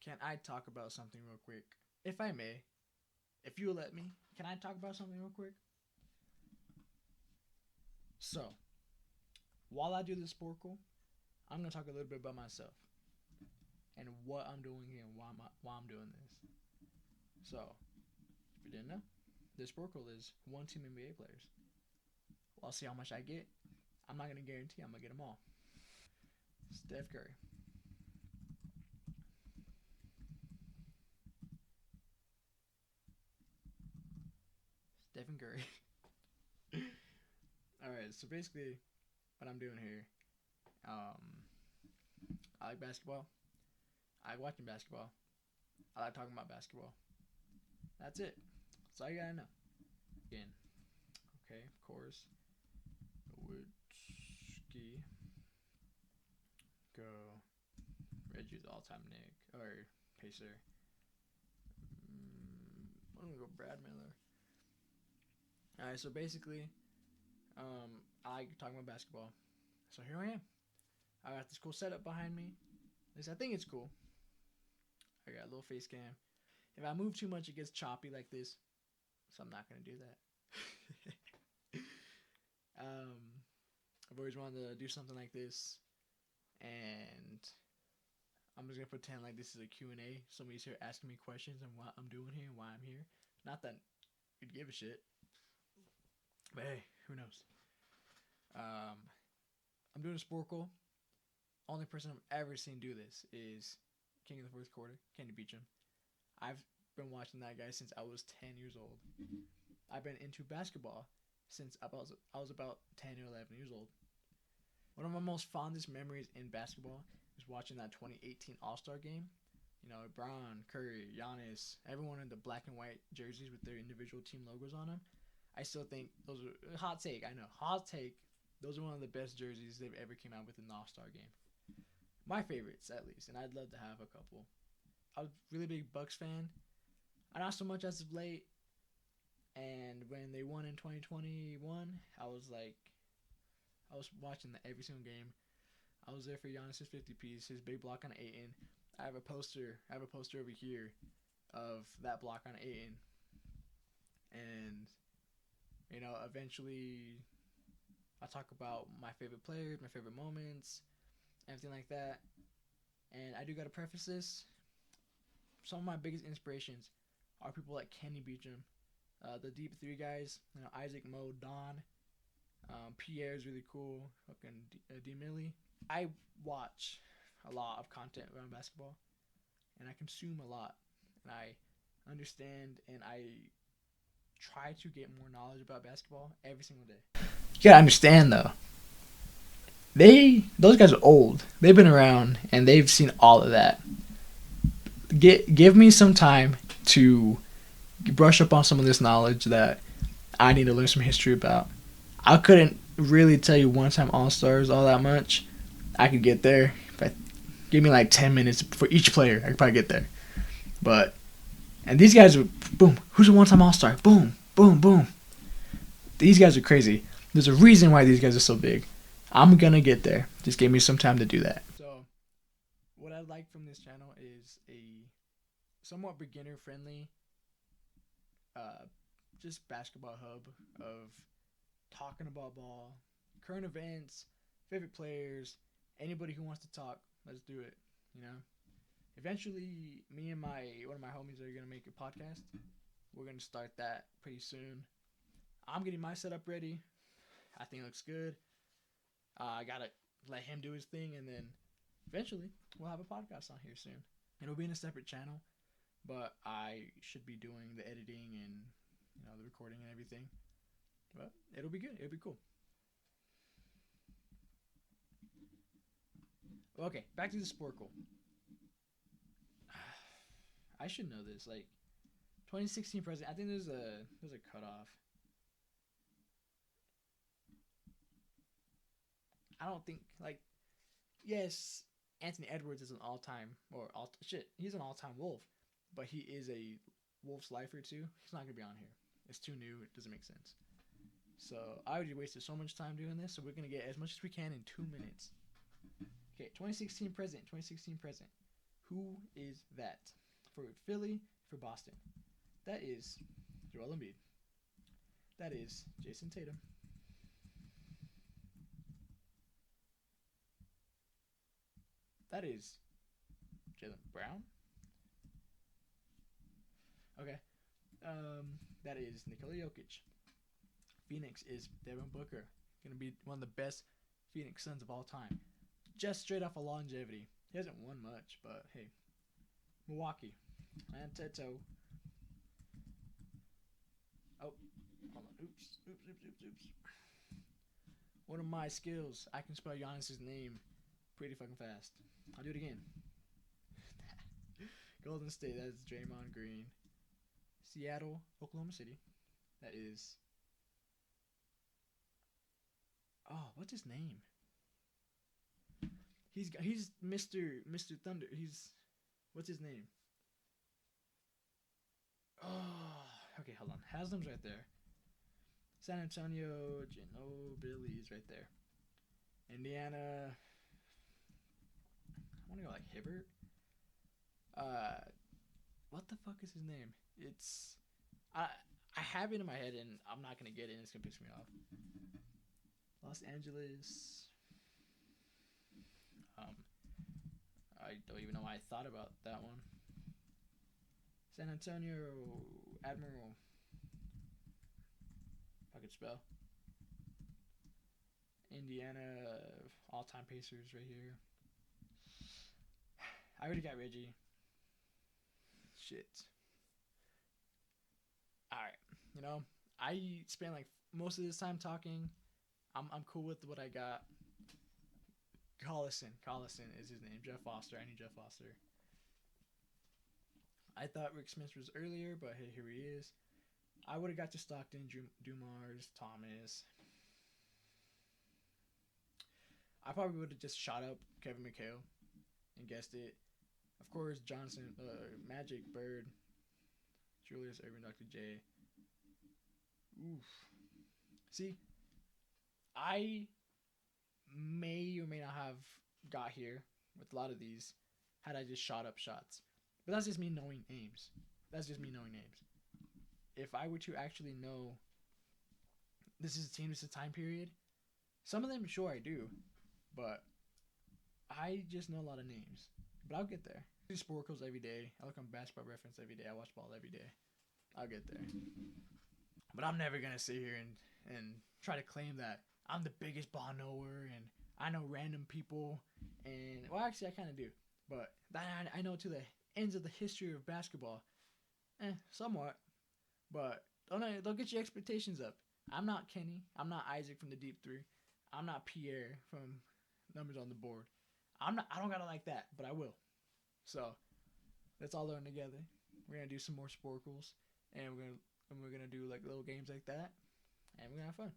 Can I talk about something real quick? If I may, if you will let me, can I talk about something real quick? So, while I do this Sporcle, I'm gonna talk a little bit about myself and what I'm doing here and why I'm doing this. So, if you didn't know, this Sporcle is one team NBA players. Well, I'll see how much I get. I'm not gonna guarantee I'm gonna get them all. Steph Curry, Stephen Curry. All right. So basically, what I'm doing here, um, I like basketball. I like watching basketball. I like talking about basketball. That's it. That's all you gotta know. Again, okay, of course. Whiskey go. Reggie's all-time Nick or Pacer. I'm gonna go Brad Miller. All right, so basically, I like talking about basketball. So here I am. I got this cool setup behind me. At least I think it's cool. I got a little face cam. If I move too much, it gets choppy like this. So I'm not gonna do that. I've always wanted to do something like this, and I'm just gonna pretend like this is a Q&A. Somebody's here asking me questions and what I'm doing here and why I'm here. Not that you'd give a shit, but hey, who knows? Um, I'm doing a Sporcle. Only person I've ever seen do this is King of the Fourth Quarter, Kenny Beecham. I've been watching that guy since I was 10 years old. I've been into basketball since I was about 10 or 11 years old. One of my most fondest memories in basketball is watching that 2018 All Star game. You know, Braun, Curry, Giannis, everyone in the black and white jerseys with their individual team logos on them. I still think those are hot take. I know, hot take. Those are one of the best jerseys they've ever came out with in the All Star game. My favorites, at least, and I'd love to have a couple. I was a really big Bucks fan. Not so much as of late. And when they won in 2021, I was watching every single game. I was there for Giannis's 50 piece, his big block on Aiton. I have a poster. I have a poster over here of that block on Aiton, and eventually I talk about my favorite players, my favorite moments, everything like that. And I do gotta preface this. Some of my biggest inspirations are people like Kenny Beecham, the deep three guys. Isaac Mo, Don, Pierre is really cool. Fucking D Millie. I watch a lot of content around basketball, and I consume a lot, and I understand, and I try to get more knowledge about basketball every single day. You gotta understand though, those guys are old. They've been around and they've seen all of that. Give me some time to brush up on some of this knowledge that I need to learn some history about. I couldn't really tell you one time All Stars all that much. I could get there. If I give me like 10 minutes for each player, I could probably get there. But and these guys are boom. Who's a one-time All Star? Boom, boom, boom. These guys are crazy. There's a reason why these guys are so big. I'm gonna get there. Just give me some time to do that. So, what I like from this channel is a somewhat beginner-friendly, uh, just basketball hub of talking about ball, current events, favorite players, anybody who wants to talk. Let's do it. You know. Eventually, me and my one of my homies are gonna make a podcast. We're gonna start that pretty soon. I'm getting my setup ready. I think it looks good. I gotta let him do his thing, and then eventually we'll have a podcast on here soon. It'll be in a separate channel, but I should be doing the editing and the recording and everything. But it'll be good. It'll be cool. Okay, back to the Sporkle. I should know this. Like 2016 president. I think there's a cutoff. I don't think like yes, Anthony Edwards is an all-time or all shit. He's an all-time Wolf, but he is a Wolf's lifer too. He's not gonna be on here. It's too new. It doesn't make sense. So I already wasted so much time doing this. So we're gonna get as much as we can in 2 minutes. Okay, 2016 present. 2016 present. Who is that? For Philly, for Boston. That is Joel Embiid. That is Jason Tatum. That is Jaylen Brown. Okay. That is Nikola Jokic. Phoenix is Devin Booker. Gonna be one of the best Phoenix Suns of all time. Just straight off of longevity. He hasn't won much, but hey. Milwaukee. And Teto. Oh, hold on. Oops. One of my skills, I can spell Giannis's name pretty fucking fast. I'll do it again. Golden State, that's Draymond Green. Seattle, Oklahoma City. That is... Oh, what's his name? He's Mr. Thunder. What's his name? Oh, okay, hold on. Haslam's right there. San Antonio, Ginobili's right there. Indiana. I want to go like Hibbert. What the fuck is his name? I have it in my head and I'm not gonna get it and it's gonna piss me off. Los Angeles. I don't even know why I thought about that one. San Antonio Admiral. If I could spell. Indiana all-time Pacers right here. I already got Reggie. Shit. Alright. I spent like most of this time talking. I'm cool with what I got. Collison is his name. Jeff Foster. I need Jeff Foster. I thought Rick Smith was earlier, but hey, here he is. I would have got to Stockton, Dumars, Thomas. I probably would have just shot up Kevin McHale and guessed it. Of course, Johnson, Magic, Bird, Julius Erving, Dr. J. Oof. See, I may or may not have got here with a lot of these had I just shot up shots. But that's just me knowing names. If I were to actually know this is a team, this is a time period, some of them, sure, I do. But I just know a lot of names. But I'll get there. I do Sporcles every day. I look on Basketball Reference every day. I watch ball every day. I'll get there. But I'm never going to sit here and try to claim that I'm the biggest ball knower and I know random people. And, well, actually, I kind of do. But I know to the ends of the history of basketball. Somewhat. But don't get your expectations up. I'm not Kenny. I'm not Isaac from the Deep Three. I'm not Pierre from Numbers on the Board. I don't gotta like that, but I will. So let's all learn together. We're gonna do some more Sporcles, and we're gonna do like little games like that, and we're gonna have fun.